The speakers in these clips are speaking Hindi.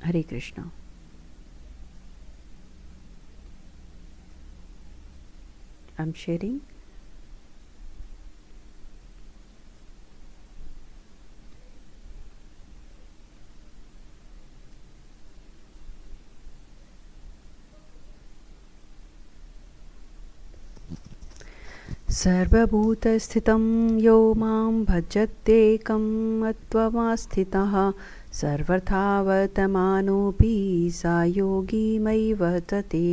हरे कृष्णा। I'm sharing. सर्वभूतस्थितं यो मां भजत्येकं मत्वमास्थितः सर्वथा वर्तमानोऽपि सा योगी मयि वर्तते.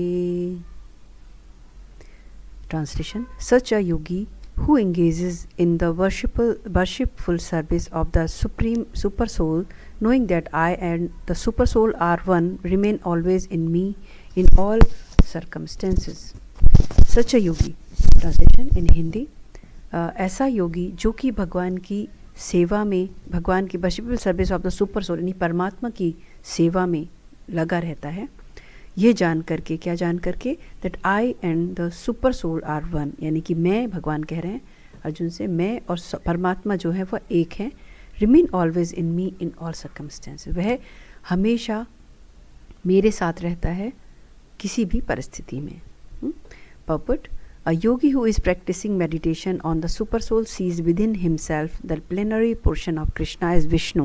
Translation: Such a yogi who engages in the worshipful service of the Supreme Super Soul, knowing that I and the Super Soul are one, remain always in me in all circumstances. Such a yogi. Translation in Hindi. ऐसा योगी जो कि भगवान की सेवा में, भगवान की worshipful service of the super soul यानी परमात्मा की सेवा में लगा रहता है, ये जान करके, क्या जान करके, that I and the super soul are one, यानी कि मैं, भगवान कह रहे हैं अर्जुन से, मैं और परमात्मा जो है वह एक है. Remain always in me in all circumstances, वह हमेशा मेरे साथ रहता है किसी भी परिस्थिति में. Purport: A yogi who is practicing meditation on the super soul sees within himself the plenary portion of Krishna as Vishnu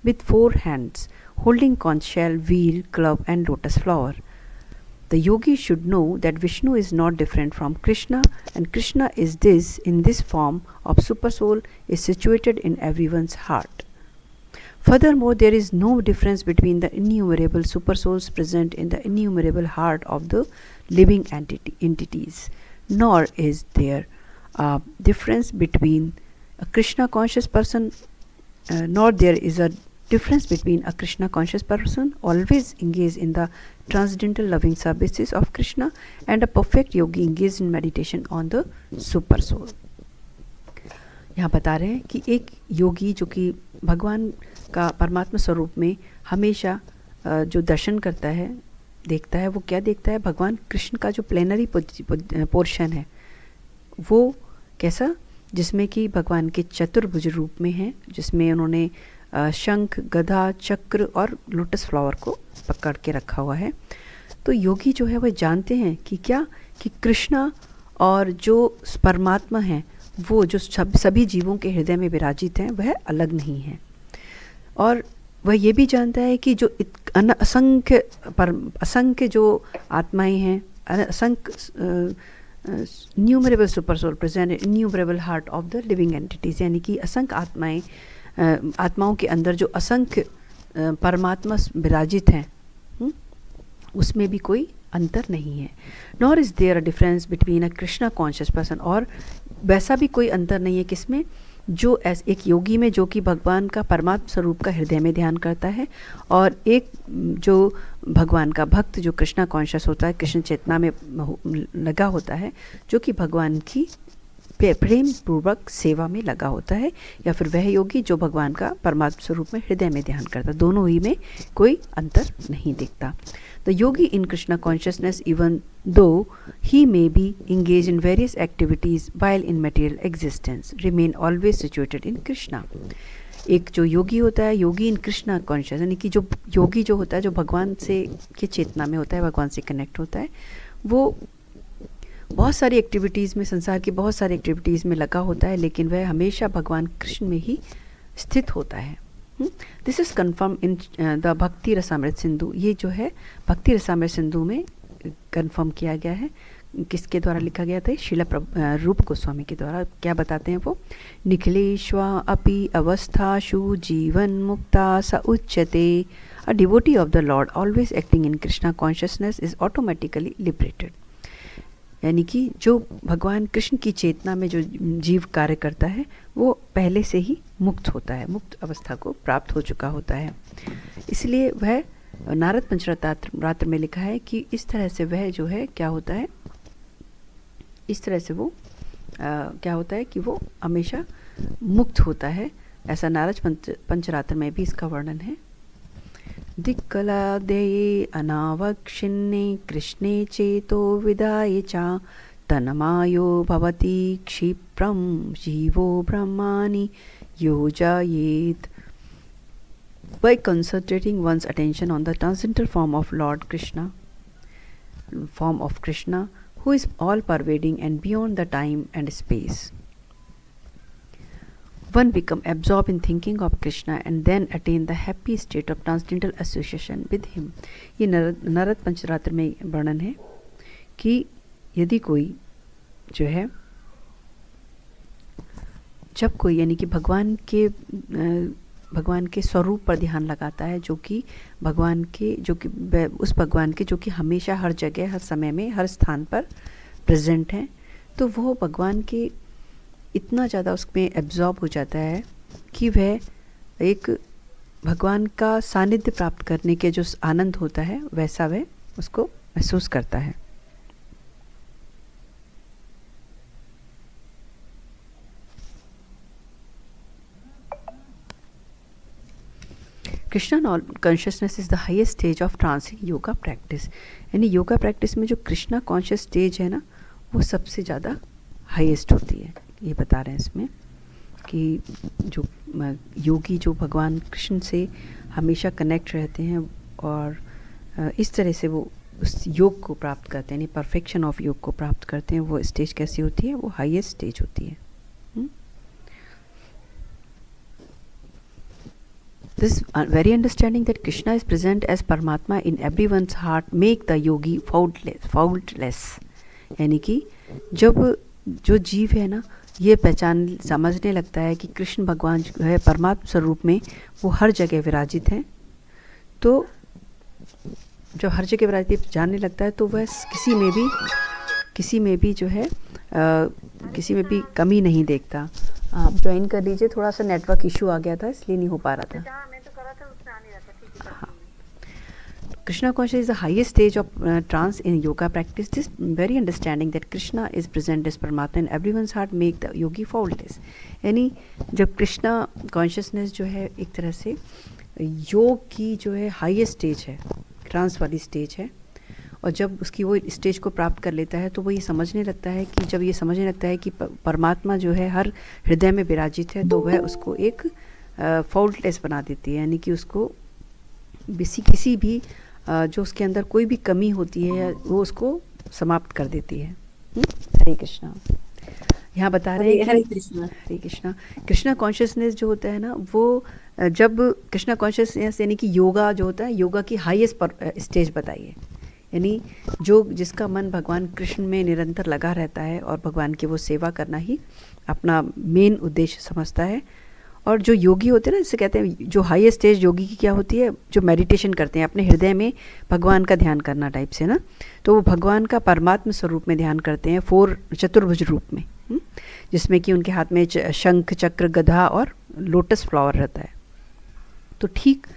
with 4 hands, holding conch shell, wheel, club and lotus flower. The yogi should know that Vishnu is not different from Krishna, and Krishna is this in this form of super soul is situated in everyone's heart. Furthermore, there is no difference between the innumerable super souls present in the innumerable heart of the living entities. Nor is there a difference between a Krishna conscious person, nor there is a difference between a Krishna conscious person always engaged in the transcendental loving services of Krishna and a perfect yogi engaged in meditation on the super soul. यहाँ बता रहे हैं कि एक योगी जो कि भगवान का परमात्मा स्वरूप में हमेशा जो दर्शन करता है, देखता है, वो क्या देखता है, भगवान कृष्ण का जो प्लेनरी पोर्शन है वो कैसा, जिसमें कि भगवान के चतुर्भुज रूप में है, जिसमें उन्होंने शंख, गदा, चक्र और लोटस फ्लावर को पकड़ के रखा हुआ है. तो योगी जो है वह जानते हैं कि क्या, कि कृष्णा और जो परमात्मा है वो जो सभी जीवों के हृदय में विराजित हैं वह अलग नहीं है. और वह ये भी जानता है कि जो असंख्य जो आत्माएं हैं, असंख्य numerable super soul present innumerable heart of the living entities, यानी कि असंख्य आत्माओं के अंदर जो असंख्य परमात्मा विराजित हैं, उसमें भी कोई अंतर नहीं है. Nor is there a difference between a Krishna conscious person, और वैसा भी कोई अंतर नहीं है किसमें, जो एक योगी में जो कि भगवान का परमात्मा स्वरूप का हृदय में ध्यान करता है, और एक जो भगवान का भक्त जो कृष्णा कॉन्शियस होता है, कृष्ण चेतना में लगा होता है, जो कि भगवान की प्रेम पूर्वक सेवा में लगा होता है, या फिर वह योगी जो भगवान का परमात्मा स्वरूप में हृदय में ध्यान करता है. दोनों ही में कोई अंतर नहीं दिखता. The yogi in Krishna consciousness, even though he may be engaged in various activities while in material existence, remain always situated in Krishna. एक जो योगी होता है, योगी इन कृष्णा कॉन्शियस, यानी कि जो योगी जो होता है, जो भगवान से के चेतना में होता है, भगवान से कनेक्ट होता है, वो बहुत सारी एक्टिविटीज़ में, संसार की बहुत सारी एक्टिविटीज़ में लगा होता है, लेकिन वह हमेशा भगवान कृष्ण में ही स्थित होता है. This is confirm in the भक्ति रसामृत सिंधु. ये जो है भक्ति रसामृत सिंधु में कन्फर्म किया गया है. किसके द्वारा लिखा गया था? शिला रूप गोस्वामी के द्वारा. क्या बताते हैं वो? निखिलेश्वा अपि अवस्थाशु जीवन मुक्ता स उच्यते. अ devotee of the lord always acting in Krishna consciousness is automatically liberated. यानी कि जो भगवान कृष्ण की चेतना में जो जीव कार्य करता है वो पहले से ही मुक्त होता है, मुक्त अवस्था को प्राप्त हो चुका होता है. इसलिए वह नारद पंचरात्र में लिखा है कि इस तरह से वह जो है क्या होता है, इस तरह से वो क्या होता है कि वो हमेशा मुक्त होता है. ऐसा नारद पंचरात्र में भी इसका वर्णन है. दिक्कलादये अनावक्षिन्ने कृष्णे चेतो विदाय च तन्मायो भवति क्षिप्रं जीवो ब्रह्माणि योजयेत्. By concentrating one's attention on the transcendental form of Krishna, who is all pervading and beyond the time and space, one become absorbed in thinking of Krishna and then attain the happy state of transcendental association with him. ये नारद पंचरात्र में वर्णन है कि यदि कोई जो है, जब कोई यानी कि भगवान के स्वरूप पर ध्यान लगाता है, जो कि उस भगवान के जो कि हमेशा हर जगह हर समय में हर स्थान पर प्रेजेंट हैं, तो वो भगवान के इतना ज़्यादा उसमें एब्जॉर्ब हो जाता है कि वह एक भगवान का सानिध्य प्राप्त करने के जो आनंद होता है वैसा वह उसको महसूस करता है. Krishna consciousness is the highest stage of trance in yoga practice. यानी योगा प्रैक्टिस में जो कृष्णा कॉन्शियस स्टेज है ना, वो सबसे ज़्यादा हाईएस्ट होती है. ये बता रहे हैं इसमें कि जो योगी जो भगवान कृष्ण से हमेशा कनेक्ट रहते हैं और इस तरह से वो उस योग को प्राप्त करते हैं, यानी परफेक्शन ऑफ योग को प्राप्त करते हैं, वो स्टेज कैसी होती है? वो हाईएस्ट स्टेज होती है. This very understanding that Krishna is present as Paramatma in everyone's heart make the yogi faultless. यानी कि जब जो जीव है ना, ये समझने लगता है कि कृष्ण भगवान जो है परमात्मा स्वरूप में वो हर जगह विराजित हैं, तो जब हर जगह विराजित जानने लगता है तो वह किसी में भी जो है किसी में भी कमी नहीं देखता. आप ज्वाइन कर लीजिए, थोड़ा सा नेटवर्क इशू आ गया था इसलिए नहीं हो पा रहा था. Krishna consciousness is the highest stage of trance in yoga practice. This very understanding that Krishna is present as Paramatma in everyone's heart make the yogi faultless. यानी जब कृष्णा कॉन्शियसनेस जो है एक तरह से योग की जो है हाईएस्ट स्टेज है, ट्रांस वाली स्टेज है, और जब उसकी वो स्टेज को प्राप्त कर लेता है तो वो ये समझने लगता है कि परमात्मा जो है हर हृदय में विराजित है, तो वह उसको एक फॉल्टलेस बना देती है. यानी कि उसको किसी भी जो उसके अंदर कोई भी कमी होती है वो उसको समाप्त कर देती है. हरे कृष्णा. यहाँ बता रहे हैं हरे कृष्णा. कृष्णा कॉन्शियसनेस जो होता है ना, वो जब कृष्णा कॉन्शियसनेस यानी कि योगा जो होता है, योगा की हाईएस्ट स्टेज बताइए. यानी जिसका मन भगवान कृष्ण में निरंतर लगा रहता है और भगवान की वो सेवा करना ही अपना मेन उद्देश्य समझता है. और जो योगी होते हैं ना, जिसे कहते हैं जो हाईएस्ट स्टेज योगी की क्या होती है, जो मेडिटेशन करते हैं अपने हृदय में भगवान का ध्यान करना टाइप से ना, तो वो भगवान का परमात्मा स्वरूप में ध्यान करते हैं चतुर्भुज रूप में, जिसमें कि उनके हाथ में शंख चक्र गदा और लोटस फ्लावर रहता है. तो ठीक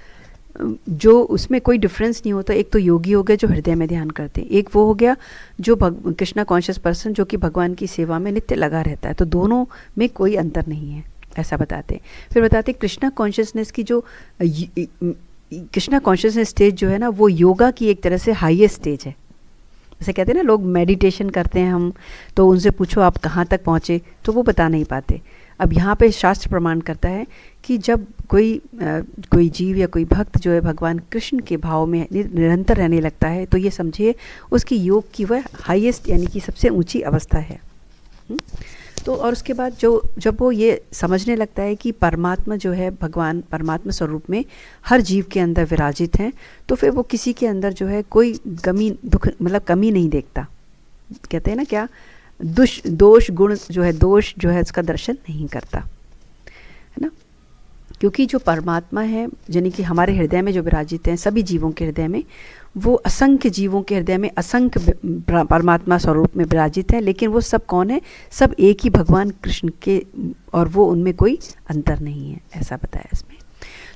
जो उसमें कोई डिफरेंस नहीं होता. एक तो योगी हो गया जो हृदय में ध्यान करते हैं, एक वो हो गया जो कृष्णा कॉन्शियस पर्सन जो कि भगवान की सेवा में नित्य लगा रहता है. तो दोनों में कोई अंतर नहीं है, ऐसा बताते हैं. फिर बताते कृष्णा कॉन्शियसनेस की जो कृष्णा कॉन्शियसनेस स्टेज जो है ना, वो योगा की एक तरह से हाईएस्ट स्टेज है. जैसे कहते हैं ना, लोग मेडिटेशन करते हैं हम, तो उनसे पूछो आप कहाँ तक पहुँचे, तो वो बता नहीं पाते. अब यहाँ पे शास्त्र प्रमाण करता है कि जब कोई जीव या कोई भक्त जो है भगवान कृष्ण के भाव में निरंतर रहने लगता है, तो ये समझिए उसकी योग की वह हाईएस्ट यानी कि सबसे ऊंची अवस्था है. तो और उसके बाद जब वो ये समझने लगता है कि परमात्मा जो है भगवान परमात्मा स्वरूप में हर जीव के अंदर विराजित हैं, तो फिर वो किसी के अंदर जो है कोई कमी नहीं देखता. कहते हैं ना क्या, दोष जो है उसका दर्शन नहीं करता, है ना. क्योंकि जो परमात्मा है यानी कि हमारे हृदय में जो विराजित हैं, सभी जीवों के हृदय में, वो असंख्य जीवों के हृदय में असंख्य परमात्मा स्वरूप में विराजित है. लेकिन वो सब कौन है? सब एक ही भगवान कृष्ण के, और वो उनमें कोई अंतर नहीं है, ऐसा बताया इसमें.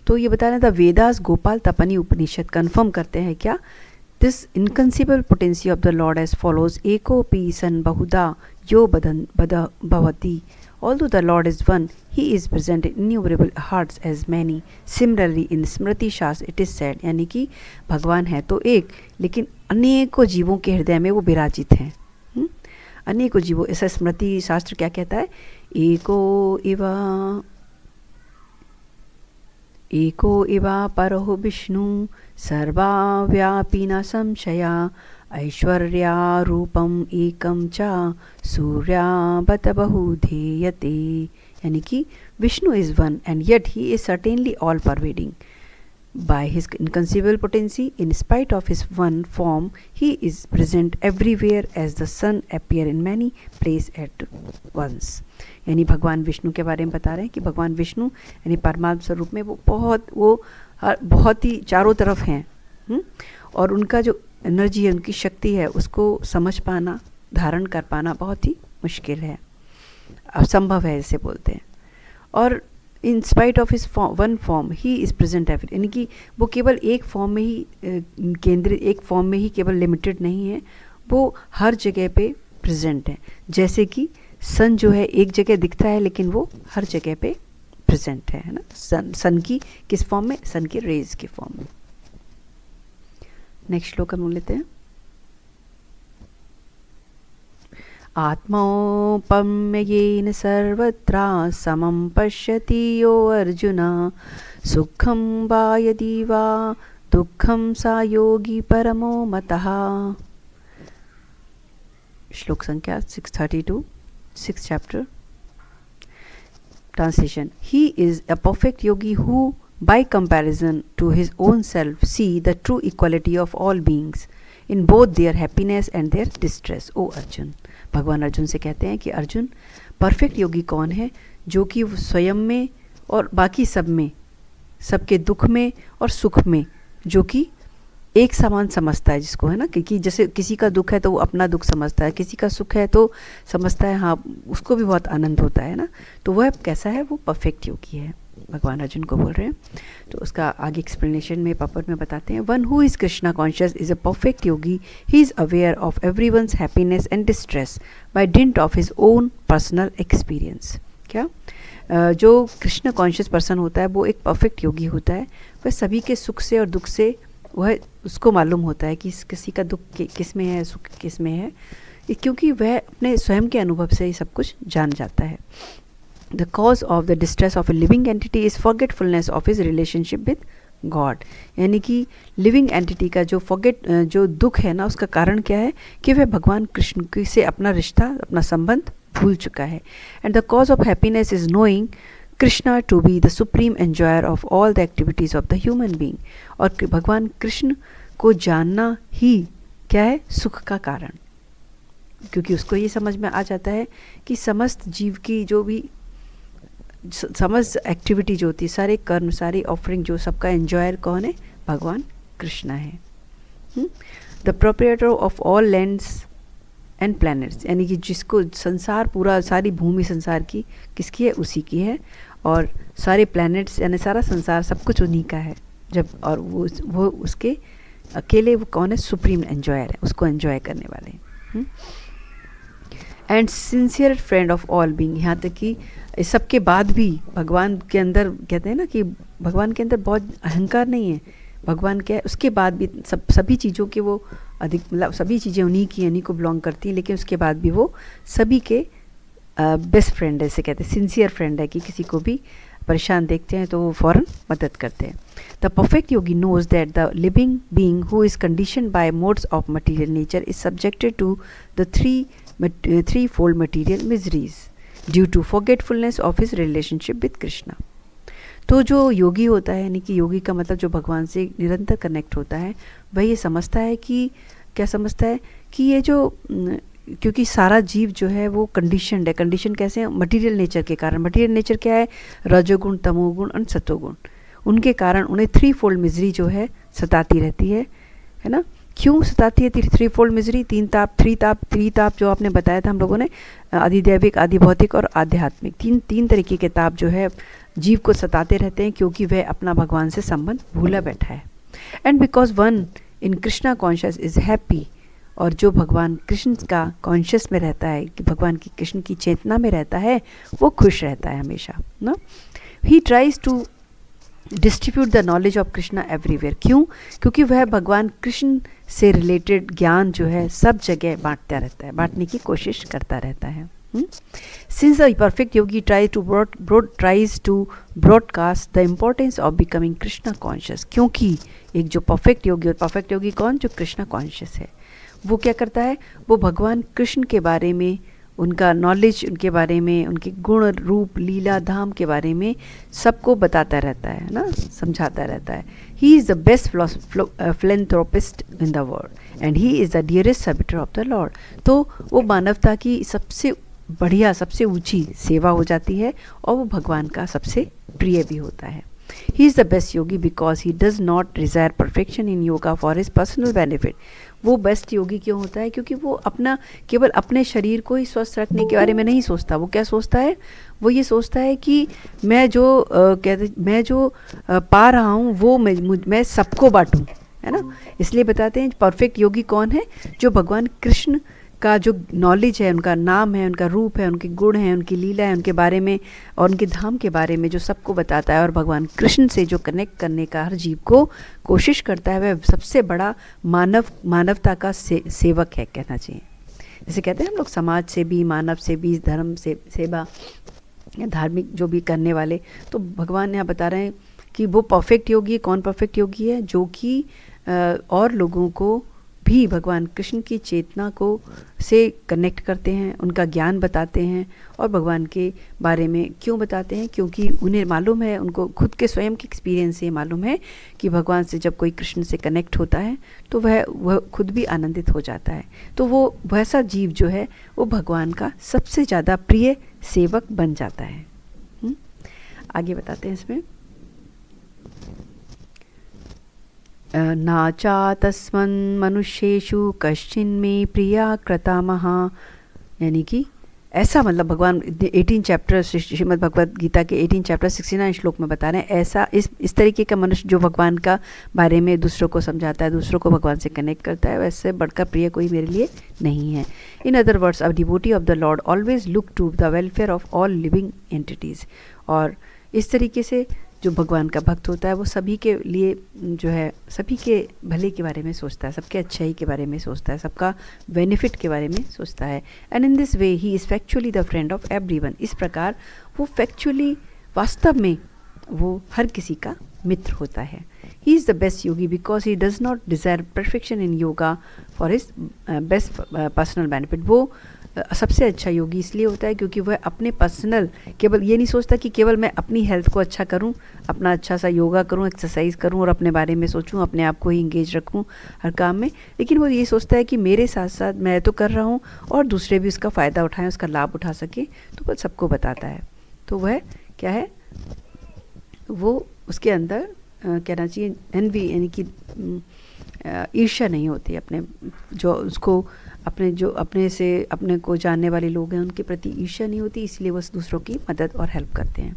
तो ये बता रहे थे वेदास गोपाल तपनी उपनिषद कन्फर्म करते हैं क्या, this inconceivable potency of the lord as follows एकोपी सन बहुधा यो भवति. Although the Lord is one, He is present in innumerable hearts as many. Similarly, in Smriti Shastra it is said, यानी कि भगवान है तो एक, लेकिन अनेकों जीवों के हृदय में वो विराजित हैं. अनेकों जीवों, ऐसा स्मृति शास्त्र क्या कहता है? एको एको इवा परो विष्णु सर्वाव्यापी न संशया ऐश्वर्यारूपम एकम च सूर्यावत बहुधेयते। यानी कि Vishnu is one and yet he is certainly all pervading. By his inconceivable potency, in spite of his one form, he is present everywhere as the sun appear in many places at once। यानी भगवान विष्णु के बारे में बता रहे हैं कि भगवान विष्णु यानी परमात्मा स्वरूप में वो बहुत ही चारों तरफ हैं। और उनका जो एनर्जी है, उनकी शक्ति है, उसको समझ पाना, धारण कर पाना बहुत ही मुश्किल है, असंभव है जैसे बोलते हैं। और in spite of his one form he is present every, यानी कि वो केवल एक फॉर्म में ही केंद्रित, एक फॉर्म में ही केवल लिमिटेड नहीं है, वो हर जगह पे प्रेजेंट है। जैसे कि सन जो है एक जगह दिखता है लेकिन वो हर जगह पे प्रेजेंट है ना। सन की किस फॉर्म में? सन के रेज के फॉर्म में। नेक्स्ट श्लोक हम लेते हैं। आत्मौपम्येन सर्वत्र समं पश्यति यो अर्जुन सुखं वा यदि वा दुःखं सा योगी परमो मतः। श्लोक संख्या 632, 6th chapter। Translation: He is a perfect yogi who, by comparison to his own self, see the true equality of all beings in both their happiness and their distress. O Arjun, भगवान अर्जुन से कहते हैं कि अर्जुन, परफेक्ट योगी कौन है? जो कि स्वयं में और बाकी सब में, सबके दुख में और सुख में जो कि एक समान समझता है, जिसको है ना, क्योंकि जैसे किसी का दुख है तो वो अपना दुख समझता है, किसी का सुख है तो समझता है हाँ उसको भी बहुत आनंद होता है ना। तो वह कैसा है? वो परफेक्ट योगी है, भगवान अर्जुन को बोल रहे हैं। तो उसका आगे एक्सप्लेनेशन में पपर में बताते हैं। One who is Krishna conscious is a perfect yogi. He is aware of everyone's happiness and distress by dint of his own personal experience. क्या जो कृष्ण कॉन्शियस पर्सन होता है वो एक परफेक्ट योगी होता है। वह सभी के सुख से और दुख से वह उसको मालूम होता है कि किसी का दुख किस में है, सुख किस में है, क्योंकि वह अपने स्वयं के अनुभव से ही सब कुछ जान जाता है। The cause of the distress of a living entity is forgetfulness of his relationship with God। यानी कि लिविंग एंटिटी का जो दुख है ना, उसका कारण क्या है? कि वह भगवान कृष्ण से अपना रिश्ता, अपना संबंध भूल चुका है। And the cause of happiness is knowing Krishna to be the supreme enjoyer of all the activities of the human being. और भगवान कृष्ण को जानना ही क्या है? सुख का कारण, क्योंकि उसको ये समझ में आ जाता है कि समस्त जीव की जो भी समस्त एक्टिविटी जो होती है, सारे कर्म, सारी ऑफरिंग, जो सबका एंजॉयर कौन है? भगवान कृष्ण है। The proprietor of all lands and planets, यानी कि जिसको संसार पूरा, सारी भूमि संसार की किसकी है? उसी की है। और सारे प्लैनेट्स यानी सारा संसार सब कुछ उन्हीं का है। जब और वो उसके अकेले वो कौन है? सुप्रीम एंजॉयर है, उसको एंजॉय करने वाले। And sincere friend of all being, यहाँ तक कि इस सब के बाद भी भगवान के अंदर, कहते हैं ना कि भगवान के अंदर बहुत अहंकार नहीं है। भगवान क्या है? उसके बाद भी सभी चीज़ों के वो अधिक, मतलब सभी चीज़ें उन्हीं की, उन्हीं को बिलोंग करती हैं, लेकिन उसके बाद भी वो सभी के बेस्ट फ्रेंड है, ऐसे कहते हैं, सिंसियर फ्रेंड है, कि किसी को भी परेशान देखते हैं तो वो फ़ौरन मदद करते हैं। The perfect yogi knows that the living being who is conditioned by modes of material nature is subjected to the threefold material miseries due to forgetfulness of his relationship with Krishna. तो जो योगी होता है, यानी कि योगी का मतलब जो भगवान से निरंतर कनेक्ट होता है, वह ये समझता है कि, क्या समझता है? कि ये जो, क्योंकि सारा जीव जो है वो कंडीशनड है। कंडीशन कैसे है? मटीरियल नेचर के कारण। मटीरियल नेचर क्या है? रजोगुण, तमोगुण और सत्वगुण। उनके कारण उन्हें थ्री फोल्ड मिजरी जो है सताती रहती है ना। क्यों सताती है थ्री फोल्ड मिजरी? त्रिताप जो आपने बताया था हम लोगों ने, आदिदैविक, आदि भौतिक और आध्यात्मिक, तीन तरीके के ताप जो है जीव को सताते रहते हैं, क्योंकि वह अपना भगवान से संबंध भूला बैठा है। And because one in Krishna conscious is happy, और जो भगवान कृष्ण का कॉन्शियस में रहता है, कि भगवान की कृष्ण की चेतना में रहता है, वो खुश रहता है हमेशा ना। He tries to distribute the knowledge of Krishna everywhere. क्यों? क्योंकि वह भगवान कृष्ण से रिलेटेड ज्ञान जो है सब जगह बांटता रहता है, बांटने की कोशिश करता रहता है। Since the perfect yogi tries to broadcast the importance of becoming Krishna conscious, क्योंकि एक जो परफेक्ट योगी, और परफेक्ट योगी कौन, जो कृष्णा कॉन्शियस है, वो क्या करता है, वो भगवान कृष्ण के बारे में, उनका नॉलेज, उनके बारे में, उनके गुण रूप लीला धाम के बारे में सबको बताता रहता है ना, समझाता रहता है. He is the best philanthropist in the world and he is the dearest servitor of the Lord. तो वो मानवता की सबसे बढ़िया, सबसे ऊंची सेवा हो जाती है और वो भगवान का सबसे प्रिय भी होता है. He is the best yogi because he does not desire perfection in yoga for his personal benefit. वो बेस्ट योगी क्यों होता है, क्योंकि वो अपना केवल अपने शरीर को ही स्वस्थ रखने के बारे में नहीं सोचता. वो क्या सोचता है, वो ये सोचता है कि मैं जो पा रहा हूँ वो मैं सबको बांटूँ, है ना. इसलिए बताते हैं परफेक्ट योगी कौन है, जो भगवान कृष्ण का जो नॉलेज है, उनका नाम है, उनका रूप है, उनके गुण हैं, उनकी लीला है, उनके बारे में और उनके धाम के बारे में जो सबको बताता है, और भगवान कृष्ण से जो कनेक्ट करने का हर जीव को कोशिश करता है, वह सबसे बड़ा मानवता का सेवक है, कहना चाहिए. जैसे कहते हैं हम लोग समाज से भी, मानव से भी, धर्म से सेवा, धार्मिक जो भी करने वाले, तो भगवान यहाँ बता रहे हैं कि वो परफेक्ट योगी. कौन परफेक्ट योगी है, जो कि और लोगों को भी भगवान कृष्ण की चेतना को से कनेक्ट करते हैं, उनका ज्ञान बताते हैं. और भगवान के बारे में क्यों बताते हैं, क्योंकि उन्हें मालूम है, उनको खुद के स्वयं के एक्सपीरियंस से मालूम है कि भगवान से जब कोई कृष्ण से कनेक्ट होता है तो वह खुद भी आनंदित हो जाता है. तो वो वैसा जीव जो है वो भगवान का सबसे ज़्यादा प्रिय सेवक बन जाता है. आगे बताते हैं इसमें, नाचा तस्मन् मनुष्येषु कश्चिन्मे प्रिया कृतामः. यानी कि ऐसा, मतलब भगवान 18 चैप्टर श्रीमद् भगवद गीता के 18 चैप्टर 69 श्लोक में बता रहे हैं, ऐसा इस तरीके का मनुष्य जो भगवान का बारे में दूसरों को समझाता है, दूसरों को भगवान से कनेक्ट करता है, वैसे बढ़कर प्रिय कोई मेरे लिए नहीं है. In other words, a devotee of the lord always look to the welfare of all living entities. और इस तरीके से जो भगवान का भक्त होता है वो सभी के लिए जो है, सभी के भले के बारे में सोचता है, सबके अच्छाई के बारे में सोचता है, सबका बेनिफिट के बारे में सोचता है. And in this way he is factually the friend of everyone. इस प्रकार वो फैक्चुअली, वास्तव में वो हर किसी का मित्र होता है. He is the best Yogi because he does not desire perfection in yoga for his best personal benefit. वो सबसे अच्छा योगी इसलिए होता है क्योंकि वह अपने पर्सनल, केवल ये नहीं सोचता कि केवल मैं अपनी हेल्थ को अच्छा करूं, अपना अच्छा सा योगा करूं, एक्सरसाइज करूं और अपने बारे में सोचूं, अपने आप को ही इंगेज रखूं हर काम में. लेकिन वो ये सोचता है कि मेरे साथ साथ मैं तो कर रहा हूं और दूसरे भी उसका फ़ायदा उठाएं, उसका लाभ उठा सके, तो वह सबको बताता है. तो वह क्या है, वो उसके अंदर कहना चाहिए एनवी, यानी कि ईर्ष्या नहीं होती अपने, जो उसको अपने को जानने वाले लोग हैं उनके प्रति ईर्ष्या नहीं होती, इसलिए वो दूसरों की मदद और हेल्प करते हैं.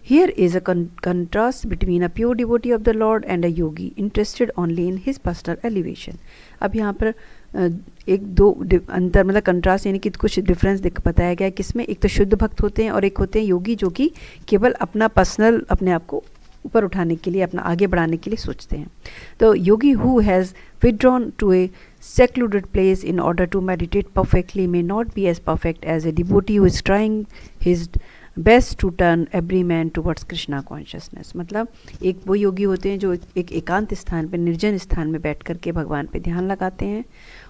Here is a contrast between a pure devotee of the Lord and a Yogi interested only in his personal elevation. अब यहाँ पर एक दो अंतर, मतलब कंट्रास्ट, यानी कि कुछ डिफरेंस बताया गया है. किसमें, एक तो शुद्ध भक्त होते हैं और एक होते हैं योगी जो कि केवल अपना पर्सनल, अपने आप को ऊपर उठाने के लिए, अपना आगे बढ़ाने के लिए सोचते हैं. तो yogi who has withdrawn to a secluded place in order to meditate perfectly may not be as perfect as a devotee who is trying his best to turn every man towards Krishna consciousness. मतलब एक वो योगी होते हैं जो एक एकांत स्थान पे, निर्जन स्थान में बैठ कर के भगवान पे ध्यान लगाते हैं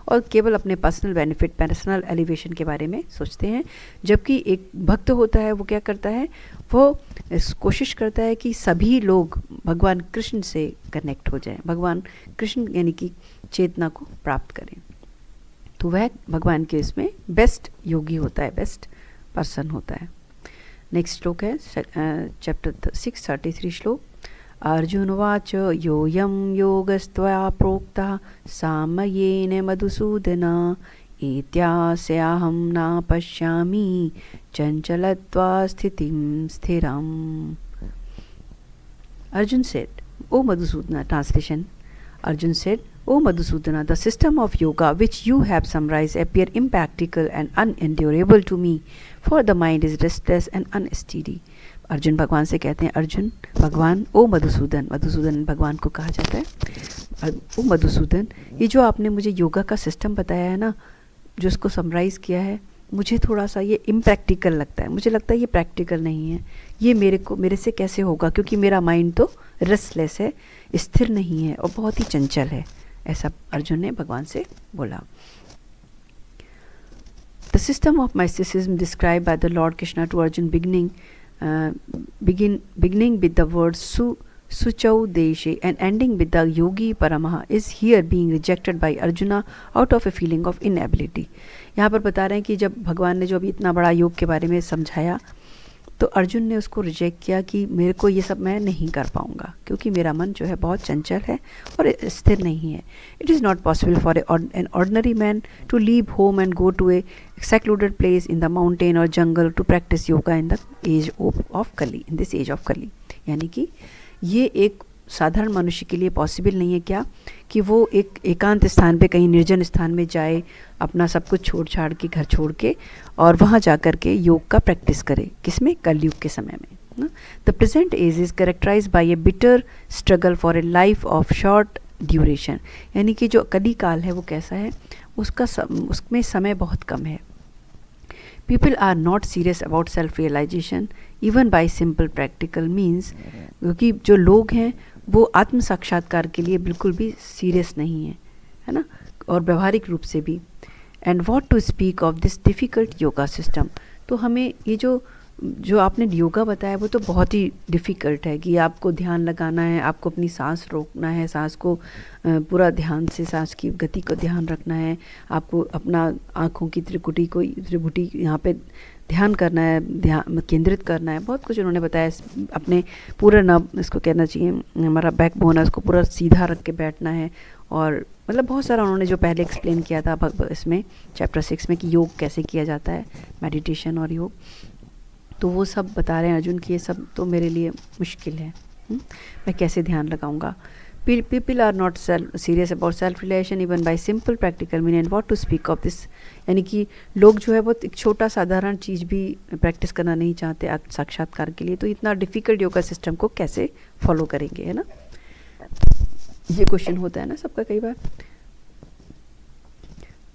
और केवल अपने पर्सनल बेनिफिट, पर्सनल एलिवेशन के बारे में सोचते हैं. जबकि एक भक्त होता है वो क्या करता है, वो कोशिश करता है कि सभी लोग भगवान कृष्ण से कनेक्ट हो जाएं, भगवान कृष्ण यानी कि चेतना को प्राप्त करें. तो वह भगवान के इसमें बेस्ट योगी होता है, बेस्ट पर्सन होता है. नेक्स्ट श्लोक है चैप्टर 633 श्लोक. अर्जुनवाच योऽयं योगस्त्वया प्रोक्तः सामयेन मधुसूदन एत्यास्याहं न पश्यामि चञ्चलत्वा स्थितिं स्थिरम्. Arjun said, O Madhusudana, translation, Arjun said, O Madhusudana, the system of yoga which you have summarized appear impractical and unendurable to me, for the mind is restless and unsteady. Arjun भगवान से कहते हैं, अर्जुन भगवान, ओ मधुसूदन, मधुसूदन भगवान को कहा जाता है, ओ मधुसूदन, ये जो आपने मुझे योगा का सिस्टम बताया है ना, जो उसको समराइज़ किया है, मुझे थोड़ा सा ये इम्प्रैक्टिकल लगता है, मुझे लगता है ये प्रैक्टिकल नहीं है, ये मेरे से कैसे होगा, क्योंकि मेरा माइंड तो रेस्टलेस है, स्थिर नहीं है और बहुत ही चंचल है। ऐसा अर्जुन ने भगवान से बोला। The system of mysticism described by the Lord Krishna to Arjun beginning with the word Suchau Deshe and ending with the Yogi Paramaha is here being rejected by Arjuna out of a feeling of inability। यहाँ पर बता रहे हैं कि जब भगवान ने जो अभी इतना बड़ा योग के बारे में समझाया तो अर्जुन ने उसको रिजेक्ट किया कि मेरे को ये सब मैं नहीं कर पाऊँगा, क्योंकि मेरा मन जो है बहुत चंचल है और स्थिर नहीं है। It is not possible for an ordinary man to leave home and go to a secluded place in the mountain और jungle to practice yoga in the age of Kali, in this as of कली। यानी कि ये एक साधारण मनुष्य के लिए पॉसिबल नहीं है क्या कि वो एक एकांत स्थान पे, कहीं निर्जन स्थान में जाए, अपना सब कुछ छोड़ छाड़ के, घर छोड़ के, और वहाँ जा कर के योग का प्रैक्टिस करे। किसमें? कलयुग के समय में। The present age is characterized by a bitter struggle for a life of short duration. यानी कि जो कली काल है वो कैसा है, उसमें समय बहुत कम है। People are not serious about self realization even by simple practical means, क्योंकि जो लोग हैं वो आत्म साक्षात्कार के लिए बिल्कुल भी सीरियस नहीं है ना, और व्यवहारिक रूप से भी। And what to speak of this difficult yoga system. तो हमें ये जो आपने योगा बताया वो तो बहुत ही डिफ़िकल्ट है कि आपको ध्यान लगाना है, आपको अपनी सांस रोकना है, सांस को पूरा ध्यान से सांस की गति को ध्यान रखना है, आपको अपना आँखों की त्रिभुटी यहाँ पे ध्यान करना है, ध्यान केंद्रित करना है। बहुत कुछ उन्होंने बताया। अपने पूरा इसको कहना चाहिए हमारा बैकबोन है, उसको पूरा सीधा रख के बैठना है, और मतलब बहुत सारा उन्होंने जो पहले एक्सप्लेन किया था इसमें चैप्टर 6 में कि योग कैसे किया जाता है, मेडिटेशन और योग, तो वो सब बता रहे हैं अर्जुन कि ये सब तो मेरे लिए मुश्किल है, मैं कैसे ध्यान लगाऊंगा। People are not serious about self realization even by simple practical mean and what to speak of this। यानी कि लोग जो है बहुत एक छोटा साधारण चीज़ भी प्रैक्टिस करना नहीं चाहते साक्षात्कार के लिए, तो इतना डिफ़िकल्ट योगा सिस्टम को कैसे फॉलो करेंगे, है ना। ये क्वेश्चन होता है ना सबका कई बार।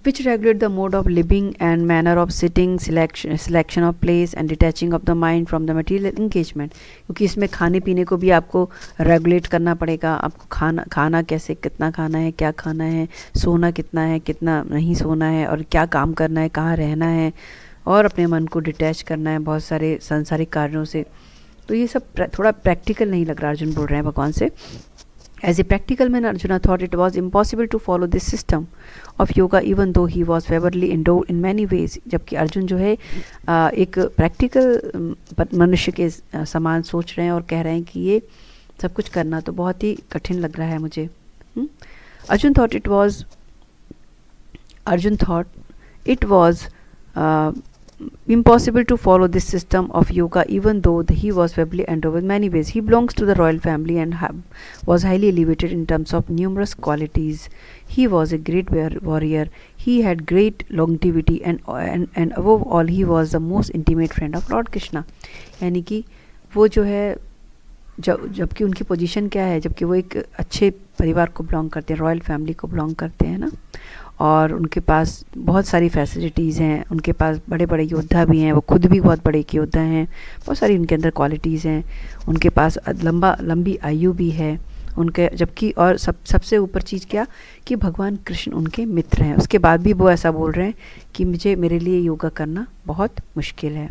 which regulate the mode of living and manner of sitting, selection of place and detaching of the mind from the material engagement। क्योंकि इसमें खाने पीने को भी आपको रेगुलेट करना पड़ेगा, आपको खाना कैसे, कितना खाना है, क्या खाना है, सोना कितना है, कितना नहीं सोना है, और क्या काम करना है, कहाँ रहना है, और अपने मन को डिटैच करना है बहुत सारे सांसारिक कार्यों से। तो ये सब थोड़ा प्रैक्टिकल नहीं लग रहा, अर्जुन बोल रहे हैं भगवान से। As a practical man, Arjuna thought it was impossible to follow this system of yoga even though he was favorably endowed in many ways। जबकि अर्जुन जो है एक प्रैक्टिकल मनुष्य के समान सोच रहे हैं और कह रहे हैं कि ये सब कुछ करना तो बहुत ही कठिन लग रहा है मुझे। Arjun thought it was impossible to follow this system of yoga even though he was favorably endowed with many ways। He belongs to the royal family and was highly elevated in terms of numerous qualities। He was a great warrior, he had great longevity and above all he was the most intimate friend of Lord Krishna। यानी कि वो जो है जबकि उनकी पोजीशन क्या है, जबकि वो एक अच्छे परिवार को बिलोंग करते हैं, रॉयल फैमिली को बिलोंग करते हैं ना, और उनके पास बहुत सारी फैसिलिटीज़ हैं, उनके पास बड़े बड़े योद्धा भी हैं, वो खुद भी बहुत बड़े के योद्धा हैं, बहुत सारी उनके अंदर क्वालिटीज़ हैं, उनके पास लंबी आयु भी है उनके, जबकि और सबसे ऊपर चीज़ क्या कि भगवान कृष्ण उनके मित्र हैं। उसके बाद भी वो ऐसा बोल रहे हैं कि मेरे लिए योगा करना बहुत मुश्किल है।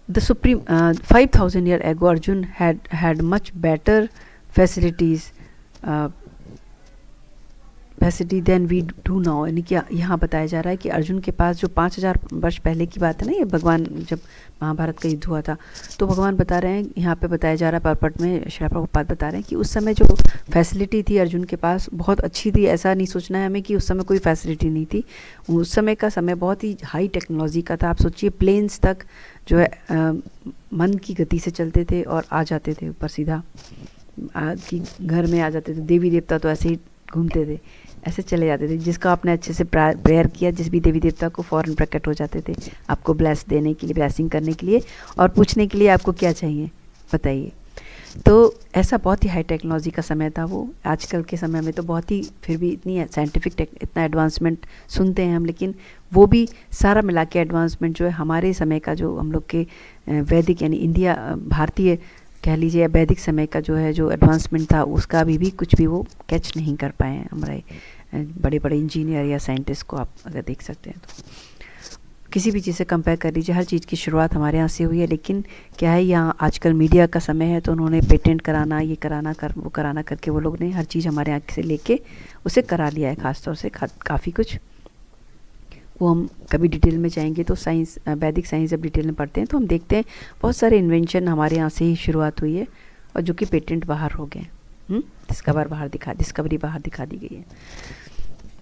The supreme 5,000 years ago Arjun had much better facilities than we do now. यानी कि यहाँ बताया जा रहा है कि अर्जुन के पास जो 5,000 वर्ष पहले की बात है ना, ये भगवान जब महाभारत का युद्ध हुआ था, तो भगवान बता रहे हैं, यहाँ पे बताया जा रहा है परपट में, श्री प्रभुपाद बता रहे हैं कि उस समय जो फैसिलिटी थी अर्जुन के पास बहुत अच्छी थी। ऐसा नहीं सोचना है हमें कि उस समय कोई फैसिलिटी नहीं थी, उस समय का समय बहुत ही हाई टेक्नोलॉजी का था। आप सोचिए प्लेन्स तक जो है मन की गति से चलते थे और आ जाते थे ऊपर सीधा कि घर में आ जाते थे। देवी देवता तो ऐसे ही घूमते थे, ऐसे चले जाते थे, जिसका आपने अच्छे से प्रेयर किया जिस भी देवी देवता को फ़ौरन प्रकट हो जाते थे आपको ब्लेस देने के लिए, ब्लेसिंग करने के लिए और पूछने के लिए आपको क्या चाहिए बताइए। तो ऐसा बहुत ही हाई टेक्नोलॉजी का समय था वो। आजकल के समय में तो बहुत ही फिर भी इतनी साइंटिफिक इतना एडवांसमेंट सुनते हैं हम, लेकिन वो भी सारा मिला के एडवांसमेंट जो है हमारे समय का, जो हम लोग के वैदिक यानी इंडिया भारतीय कह लीजिए या वैदिक समय का जो है जो एडवांसमेंट था, उसका अभी भी कुछ भी वो कैच नहीं कर पाए हैं हमारे बड़े बड़े इंजीनियर या साइंटिस्ट को आप अगर देख सकते हैं तो। किसी भी चीज़ से कंपेयर कर लीजिए, हर चीज़ की शुरुआत हमारे यहाँ से हुई है, लेकिन क्या है यहाँ आजकल मीडिया का समय है तो उन्होंने पेटेंट कराना, ये कराना कर वो कराना करके वो लोग ने हर चीज़ हमारे यहाँ से लेके उसे करा लिया है। ख़ासतौर से काफ़ी कुछ वो हम कभी डिटेल में जाएंगे तो साइंस, वैदिक साइंस जब डिटेल में पढ़ते हैं तो हम देखते हैं बहुत सारे इन्वेंशन हमारे यहाँ से ही शुरुआत हुई है और जो कि पेटेंट बाहर हो गए, डिस्कवरी बाहर दिखा दी गई है।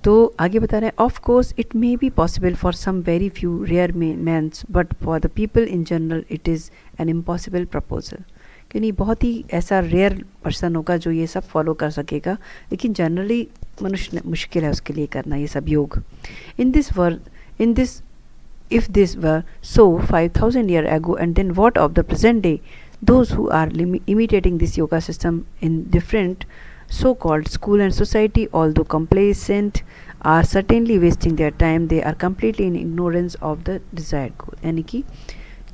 तो आगे बता रहे हैं, of course it may be possible for some very few rare mans but for the people in general it is an impossible proposal. क्यों नहीं, बहुत ही ऐसा रेयर पर्सन होगा जो ये सब फॉलो कर सकेगा, लेकिन जनरली मनुष्य मुश्किल है उसके लिए करना ये सब योग। In this if this were so 5000 years ago, and then what of the present day? Those who are imitating this yoga system in different so-called school and society, although complacent, are certainly wasting their time. They are completely in ignorance of the desired goal. यानी कि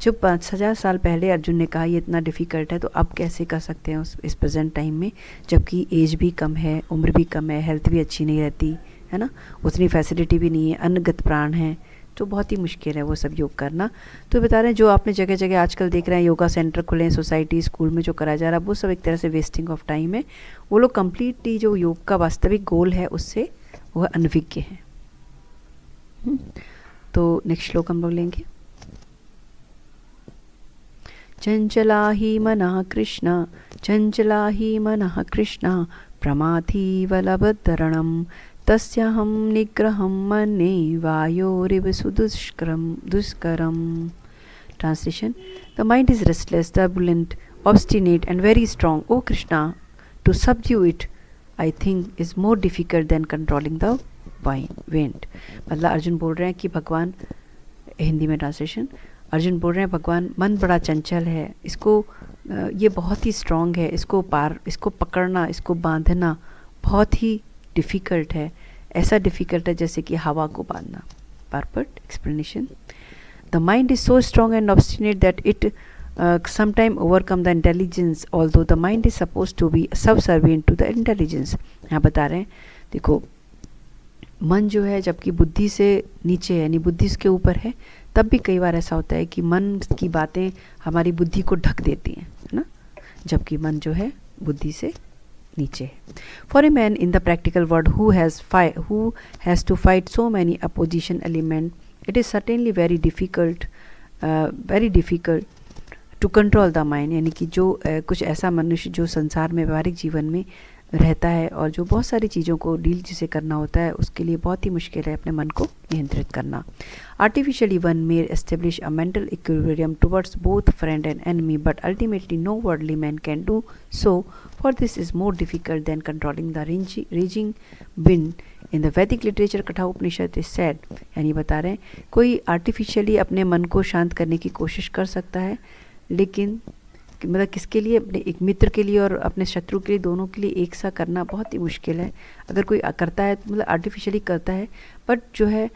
जो 5000 साल पहले अर्जुन ने कहा ये इतना डिफ़िकल्ट है, तो अब कैसे कर सकते हैं इस प्रेजेंट टाइम में, जबकि एज भी कम है, उम्र भी कम है, हेल्थ भी अच्छी नहीं रहती है ना, उतनी फैसिलिटी भी नहीं है, अन्नगत प्राण है, तो बहुत ही मुश्किल है वो सब योग करना। तो बता रहे हैं जो आपने जगह जगह आजकल देख रहे हैं योगा सेंटर खुले हैं, सोसाइटी स्कूल में जो कराया जा रहा है वो सब एक तरह से वेस्टिंग ऑफ टाइम है। वो लोग कम्प्लीटली जो योग का वास्तविक गोल है उससे वह अनभिज्ञ है। तो नेक्स्ट श्लोक हम लोग लेंगे। चंचला ही मनः कृष्ण, चंचला ही मनः कृष्ण, प्रमाथी वलभधरणम, तस्याहं निग्रहं मन्ये वायोरिव दुष्करम। Translation: The mind is restless, turbulent, obstinate and very strong. O Krishna, to subdue it, I think, is more difficult than controlling the wind. मतलब अर्जुन बोल रहे हैं कि भगवान, हिंदी में ट्रांसलेशन, अर्जुन बोल रहे हैं भगवान मन बड़ा चंचल है, इसको ये बहुत ही स्ट्रॉन्ग है, इसको पकड़ना, इसको बांधना बहुत ही डिफ़िकल्ट है, ऐसा डिफ़िकल्ट है जैसे कि हवा को बांधना। Perfect explanation. The mind is so strong and obstinate that it sometime overcome the intelligence, although the mind is suppose to be subservient to the intelligence. यहाँ बता रहे हैं देखो, मन जो है जबकि बुद्धि से नीचे है, यानी बुद्धि उसके ऊपर है, तब भी कई बार ऐसा होता है कि मन की बातें हमारी बुद्धि को ढक देती हैं, है ना, जबकि मन जो है बुद्धि से नीचे। For a man in the practical world who has to fight so many opposition element, it is certainly very difficult to control the mind। यानी कि जो कुछ ऐसा मनुष्य जो संसार में व्यवहारिक जीवन में रहता है और जो बहुत सारी चीज़ों को डील जिसे करना होता है, उसके लिए बहुत ही मुश्किल है अपने मन को नियंत्रित करना। Artificially one may establish a mental equilibrium towards both friend and enemy, but ultimately no worldly man can do so, for this is more difficult than controlling the raging wind. In the Vedic literature, Katha Upanishad is said, यानी बता रहे हैं कोई आर्टिफिशियली अपने मन को शांत करने की कोशिश कर सकता है, लेकिन मतलब किसके लिए, अपने एक मित्र के लिए और अपने शत्रु के लिए, दोनों के लिए एक सा करना बहुत ही मुश्किल है। अगर कोई करता है तो मतलब आर्टिफिशियली करता है, बट जो है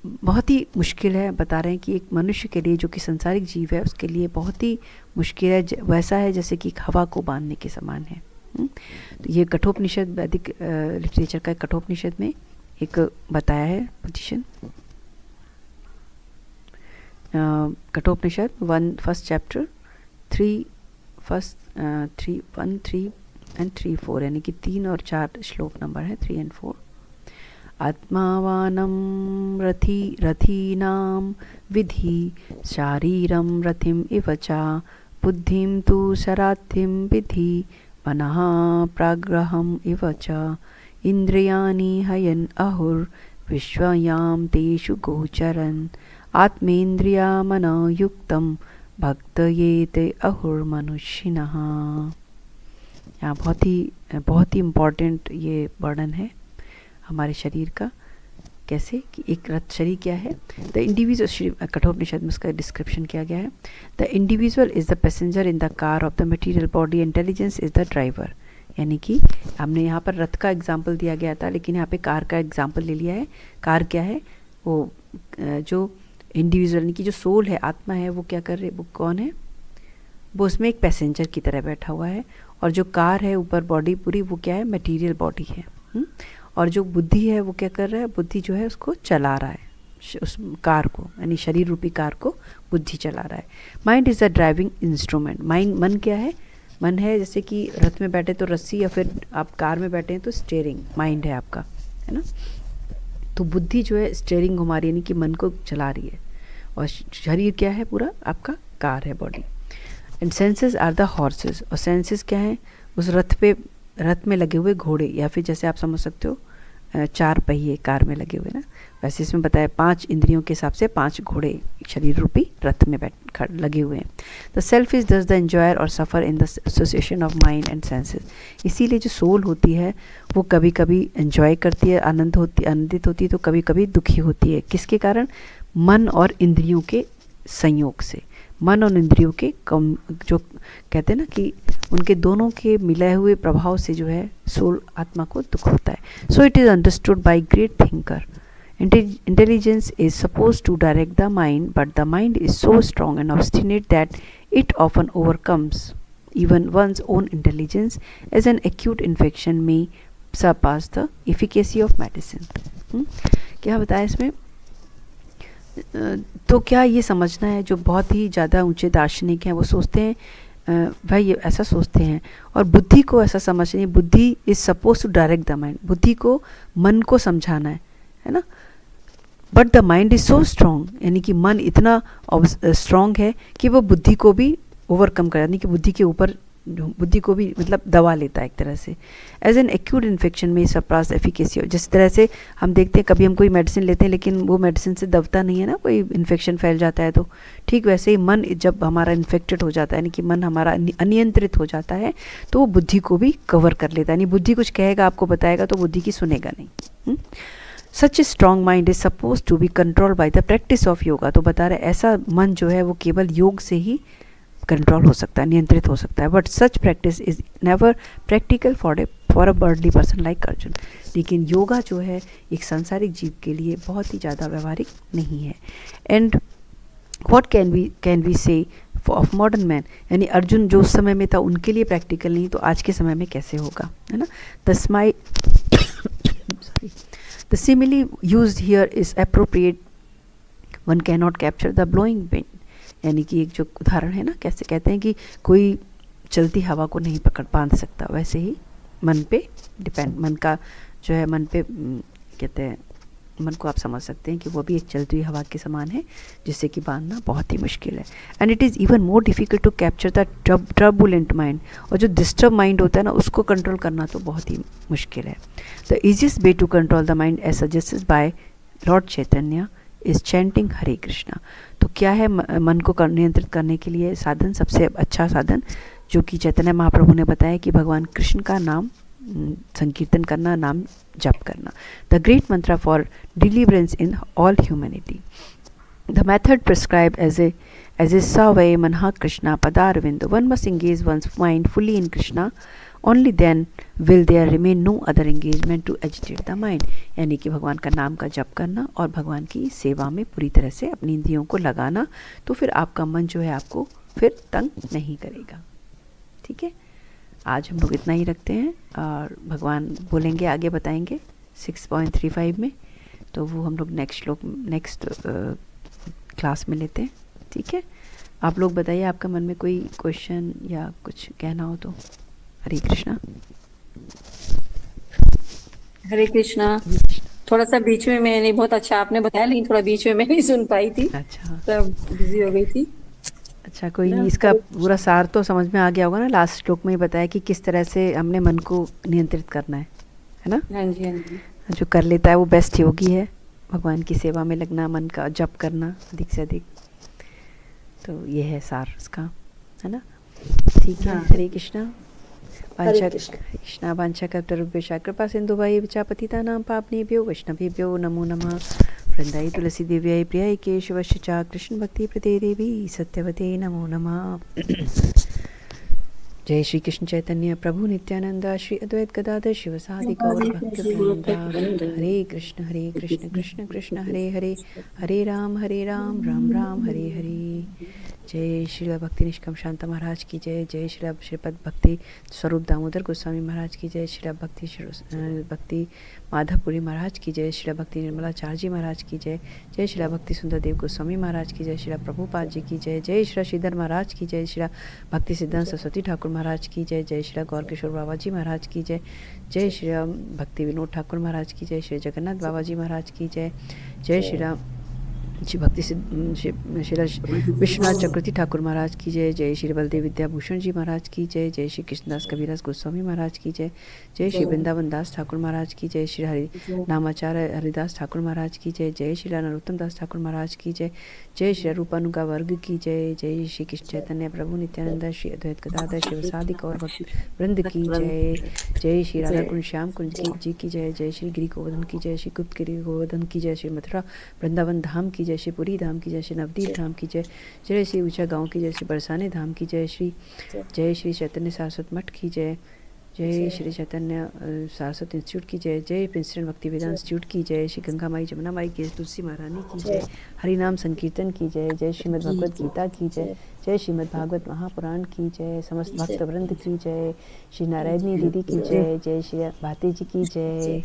बहुत ही मुश्किल है। बता रहे हैं कि एक मनुष्य के लिए जो कि संसारिक जीव है उसके लिए बहुत ही मुश्किल है, वैसा है जैसे कि हवा को बांधने के समान है। तो ये कठोपनिषद, वैदिक लिटरेचर का कठोपनिषद में एक बताया है पोजीशन। कठोपनिषद 1 चैप्टर 3 1 3 and 3 4, यानी कि 3 और 4 श्लोक नंबर है 3 and 4। आत्मावानं रथीनां विधि शारीरं रथिम इव च, बुद्धिं तु शराथिं विधि मनः प्राग्रहम् इव च, इन्द्रियाणि हयन् अहुर् विश्वयां तेषु गोचरन्, आत्मेन्द्रिया मनोयुक्तं भक्तयेते अहुर्मनुष्यिनः। यहाँ बहुत ही इम्पोर्टेंट ये वर्णन है हमारे शरीर का। कैसे कि एक रथ शरीर क्या है, द इंडिविजुअल, कठोपनिषद में उसका डिस्क्रिप्शन किया गया है, the individual is the passenger in the car of the material body, intelligence is the driver. यानी कि हमने यहाँ पर रथ का एग्जाम्पल दिया गया था, लेकिन यहाँ पे कार का एग्जाम्पल ले लिया है। कार क्या है, वो जो इंडिविजुअल यानी कि जो सोल है, आत्मा है, वो क्या कर रहे, वो कौन है, वो उसमें एक पैसेंजर की तरह बैठा हुआ है। और जो कार है ऊपर बॉडी पूरी, वो क्या है, मटेरियल बॉडी है। और जो बुद्धि है वो क्या कर रहा है, बुद्धि जो है उसको चला रहा है, उस कार को, यानी शरीर रूपी कार को बुद्धि चला रहा है। Mind is the driving instrument. Mind, मन क्या है, मन है जैसे कि रथ में बैठे तो रस्सी, या फिर आप कार में बैठे हैं तो स्टीयरिंग माइंड है आपका, है ना। तो बुद्धि जो है स्टीयरिंग हमारी, यानी कि मन को चला रही है। और शरीर क्या है, पूरा आपका कार है, body. And senses are the horses. और सेंसेस क्या है, उस रथ में लगे हुए घोड़े, या फिर जैसे आप समझ सकते हो 4 पहिए कार में लगे हुए ना, वैसे इसमें बताया 5 इंद्रियों के हिसाब से 5 घोड़े शरीर रूपी रथ में लगे हुए हैं। The self is thus the enjoyer और suffer in the association of mind and senses. इसीलिए जो सोल होती है वो कभी कभी एंजॉय करती है, आनंदित होती है, तो कभी कभी दुखी होती है। किसके कारण, मन और इंद्रियों के संयोग से। मन और इंद्रियों के कम, जो कहते हैं ना कि उनके दोनों के मिले हुए प्रभाव से जो है सोल, आत्मा को दुख होता है। So it is understood by great thinker. Intelligence is suppose to direct the mind, but the mind is so strong and obstinate that it often overcomes even one's own intelligence, as an acute infection may surpass the efficacy of medicine। क्या बताया इसमें, तो क्या ये समझना है, जो बहुत ही ज़्यादा ऊंचे दार्शनिक हैं वो सोचते हैं, भाई ये ऐसा सोचते हैं, और बुद्धि को ऐसा समझनी है, बुद्धि is suppose to direct the mind, बुद्धि को मन को समझाना है ना। But the mind is so strong, यानी कि मन इतना स्ट्रॉन्ग है कि वो बुद्धि को भी ओवरकम कर, यानी कि बुद्धि के ऊपर, बुद्धि को भी मतलब दबा लेता है एक तरह से। एज एन एक्यूट इन्फेक्शन में सरपास एफिकेसी, जिस तरह से हम देखते हैं कभी हम कोई मेडिसिन लेते हैं लेकिन वो मेडिसिन से दबता नहीं है ना, कोई इन्फेक्शन फैल जाता है, तो ठीक वैसे ही मन जब हमारा इन्फेक्टेड हो जाता है, यानी कि मन हमारा अनियंत्रित हो जाता है, तो वो बुद्धि को भी कवर कर लेता है। यानी बुद्धि कुछ कहेगा, आपको बताएगा, तो बुद्धि की सुनेगा नहीं। Such a strong mind is suppose to be control by the practice of yoga. तो बता रहे ऐसा मन जो है वो केवल योग से ही कंट्रोल हो सकता है, नियंत्रित हो सकता है। But such practice is never practical for a worldly person like Arjun. लेकिन योगा जो है एक सांसारिक जीव के लिए बहुत ही ज़्यादा व्यवहारिक नहीं है। एंड व्हाट कैन वी से ऑफ मॉडर्न मैन, यानी अर्जुन जो उस समय में था उनके लिए प्रैक्टिकल नहीं, तो आज के समय में कैसे होगा, है ना। The simile used here is appropriate. One cannot capture the blowing wind. यानी कि एक जो उदाहरण है ना, कैसे कहते हैं कि कोई चलती हवा को नहीं पकड़ बांध सकता, वैसे ही मन पे डिपेंड, मन का जो है, मन पे कहते हैं, मन को आप समझ सकते हैं कि वो भी एक चलती हुई हवा के समान है, जिससे कि बांधना बहुत ही मुश्किल है। And it is even more difficult to capture the turbulent mind. और जो डिस्टर्ब माइंड होता है ना, उसको कंट्रोल करना तो बहुत ही मुश्किल है। The easiest way to control the mind as suggested by lord Chaitanya is chanting Hare Krishna. तो क्या है मन को नियंत्रित करने के लिए साधन, सबसे अच्छा साधन जो कि चैतन्य महाप्रभु ने बताया कि भगवान कृष्ण का नाम संकीर्तन करना, नाम जप करना। The great mantra for deliverance in all humanity. The method prescribe as a सवय मनहा कृष्णा पदारविंद। One must engage one's mind fully in Krishna, only then will there remain no other engagement to agitate the mind. यानी कि भगवान का नाम का जप करना और भगवान की सेवा में पूरी तरह से अपनी इंद्रियों को लगाना, तो फिर आपका मन जो है आपको फिर तंग नहीं करेगा। ठीक है, आज हम लोग इतना ही रखते हैं, और भगवान बोलेंगे, आगे बताएंगे 6.35 में, तो वो हम लोग नेक्स्ट क्लास में लेते हैं। ठीक है, आप लोग बताइए, आपका मन में कोई क्वेश्चन या कुछ कहना हो तो। हरे कृष्णा। हरे कृष्णा। थोड़ा सा बीच में मैंने, बहुत अच्छा आपने बताया, लेकिन थोड़ा बीच में मैं नहीं सुन पाई थी। अच्छा, तब बिजी हो गई थी। अच्छा, कोई नहीं, इसका पूरा सार तो समझ में आ गया होगा ना। लास्ट श्लोक में ही बताया कि किस तरह से हमने मन को नियंत्रित करना है ना। हाँ जी, हाँ जी। जो कर लेता है वो बेस्ट योगी है, भगवान की सेवा में लगना, मन का जप करना अधिक से अधिक, तो ये है सार इसका, है ना। ठीक है, हरे कृष्णा। हरे वांछा कृष्ण। कृष्णा वांछा कल्पतरुभ्यश्च कृपा सिन्धुभ्यो च पतितानां पावनेभ्यो वैष्णवेभ्यो नमो नमः। वृन्दाई तुलसी देव्याय प्रियाय केशवश्च च कृष्ण भक्ति प्रदे देवी सत्यवते नमो नमः। जय श्री कृष्ण चैतन्य प्रभु नित्यानंद श्री अद्वैत गदाधर शिवसादि गौर भक्तवृंदा। हरे कृष्ण कृष्ण कृष्ण हरे हरे, हरे राम राम राम हरे हरे। जय श्री भक्ति निष्कम शांता महाराज की जय। जय श्री श्रीपद भक्ति स्वरूप दामोदर गोस्वामी महाराज की जय। श्री भक्ति माधवपुरी महाराज की जय। श्री भक्ति निर्मलाचार्य जी महाराज की जय। जय श्री भक्ति सुंदर देव गोस्वामी महाराज की जय। श्री प्रभुपाद जी की जय। जय श्री श्रीधर महाराज की जय। श्री भक्ति सिद्धांत सरस्वती ठाकुर महाराज की जय। जय श्री गौर किशोर बाबा जी महाराज की जय। जय श्री भक्ति विनोद ठाकुर महाराज की जय। श्री जगन्नाथ बाबा जी महाराज की जय। जय श्री श्री भक्ति श्री विश्वनाथ चक्रवर्ती ठाकुर महाराज की जय। जय श्री बलदेव विद्याभूषण जी महाराज की जय। जय श्री कृष्णदास कबीरदास गोस्वामी महाराज की जय। जय श्री वृंदावन दास ठाकुर महाराज की जय। श्री हरि नामाचार्य हरिदास ठाकुर महाराज की जय। जय श्री नरोत्तम दास ठाकुर महाराज की जय। जय श्री रूपानुगा वर्ग की जय। जय श्री कृष्ण चैतन्य प्रभु नित्यानंद श्री अद्वैत गदाधर शिवसादि गौर भक्त वृंद की जय। जय श्री राधा कुंज श्याम कुंज की जी की जय। जय श्री गिरि गोवर्धन की जय। श्री गुप्त गिरि गोवर्धन की जय। श्री मथुरा वृंदावन धाम की जय। श्री पुरी धाम की जय। श्री नवदीप धाम की जय। जय श्री ऊंचा गांव की जय। श्री बरसाने धाम की जय। जय श्री चैतन्य सारस्वत मठ की जय। जय श्री चैतन्य सारस्वत इंस्टीट्यूट की जय। जय प्रिंसटन भक्ति वेदांत इंस्टीट्यूट की जय। श्री गंगा माई जमुना माई की तुलसी महारानी की जय। हरिनाम संकीर्तन की जय। जय श्रीमद् भगवत गीता की जय। जय श्रीमद् भागवत महापुराण की जय। समस्त भक्त वृंद की जय। श्री नारायणी दीदी की जय। जय श्री भारती जी की जय।